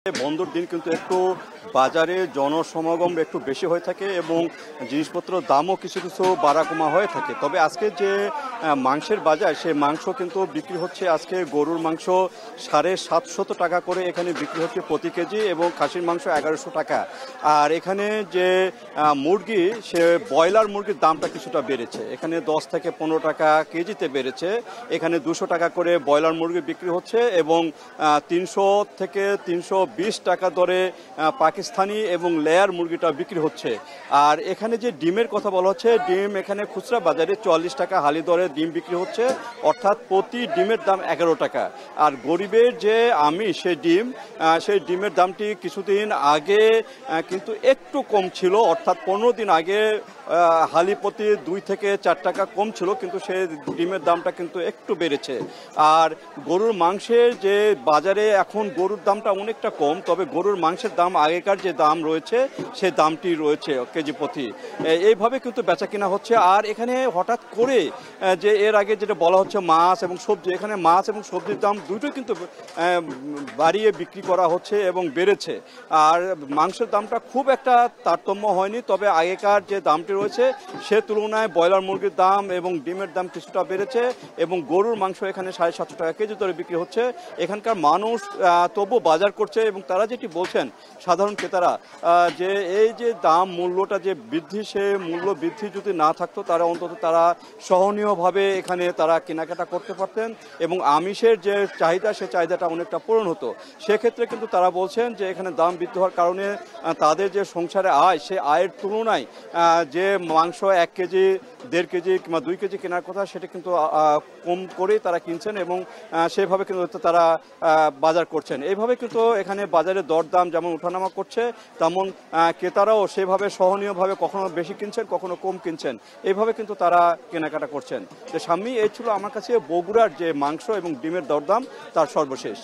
বন্ধর দিন কিন্তু একটু বাজারে জনসমাগম একটু বেশি হয়ে থাকে এবং জিনিসপত্রের দামও কিছু কিছু বাড়া কমা হয়ে থাকে। তবে আজকে যে মাংসের বাজার, সে মাংস কিন্তু বিক্রি হচ্ছে আজকে গরুর মাংস 750 টাকা করে এখানে বিক্রি হচ্ছে প্রতি কেজি, এবং খাসির মাংস 1100 টাকা। আর এখানে যে মুরগি, সে ব্রয়লার মুরগির দামটা কিছুটা বেড়েছে, এখানে 10 থেকে 15 টাকা কেজিতে বেড়েছে। এখানে 200 টাকা করে ব্রয়লার মুরগি বিক্রি হচ্ছে এবং 300 থেকে 320 টাকা দরে পাকিস্তানি এবং লেয়ার মুরগিটা বিক্রি হচ্ছে। আর এখানে যে ডিমের কথা বলা হচ্ছে, ডিম এখানে খুচরা বাজারে 44 টাকা হালি দরে ডিম বিক্রি হচ্ছে, অর্থাৎ প্রতি ডিমের দাম 11 টাকা। আর গরিবের যে সেই ডিমের দামটি কিছুদিন আগে কিন্তু একটু কম ছিল, অর্থাৎ 15 দিন আগে হালি প্রতি 2 থেকে 4 টাকা কম ছিল, কিন্তু সেই ডিমের দামটা কিন্তু একটু বেড়েছে। আর গরুর মাংসের যে বাজারে এখন গরুর দামটা অনেকটা কম, তবে গরুর মাংসের দাম আগেকার যে দাম রয়েছে সেই দামটি রয়েছে কেজি প্রতি। এইভাবে কিন্তু বেচা কিনা হচ্ছে। আর এখানে হঠাৎ করে যে এর আগে যেটা বলা হচ্ছে মাছ এবং সবজি, এখানে মাছ এবং সবজির দাম দুটোই কিন্তু বাড়িয়ে বিক্রি করা হচ্ছে এবং বেড়েছে। আর মাংসের দামটা খুব একটা তারতম্য হয়নি, তবে আগেকার যে দামটি রয়েছে সে তুলনায় ব্রয়লার মুরগির দাম এবং ডিমের দাম কিছুটা বেড়েছে, এবং গরুর মাংস এখানে 750 টাকা কেজি দরে বিক্রি হচ্ছে। এখানকার মানুষ তবু বাজার করছে, এবং তারা যেটি বলছেন সাধারণ ক্রেতারা, যে এই যে দাম মূল্যটা যে বৃদ্ধি, সে মূল্য বৃদ্ধি যদি না থাকতো তারা অন্তত তারা সহনীয়ভাবে এখানে তারা কেনাকাটা করতে পারতেন, এবং আমিষের যে চাহিদা সে চাহিদাটা অনেকটা পূরণ হতো। সেক্ষেত্রে কিন্তু তারা বলছেন যে এখানে দাম বৃদ্ধি হওয়ার কারণে তাদের যে সংসারে আয়, সে আয়ের তুলনায় যে মাংস 1 কেজি 1.5 কেজি কিংবা 2 কেজি কেনার কথা, সেটা কিন্তু কম করেই তারা কিনছেন, এবং সেভাবে কিন্তু তারা বাজার করছেন। এইভাবে কিন্তু এখানে বাজারে দরদাম যেমন ওঠানামা করছে, তেমন ক্রেতারাও সেভাবে সহনীয়ভাবে কখনো বেশি কিনছেন, কখনো কম কিনছেন, এইভাবে কিন্তু তারা কেনাকাটা করছেন। যে সামনেই এই ছিল আমার কাছে বগুড়ার যে মাংস এবং ডিমের দরদাম তার সর্বশেষ।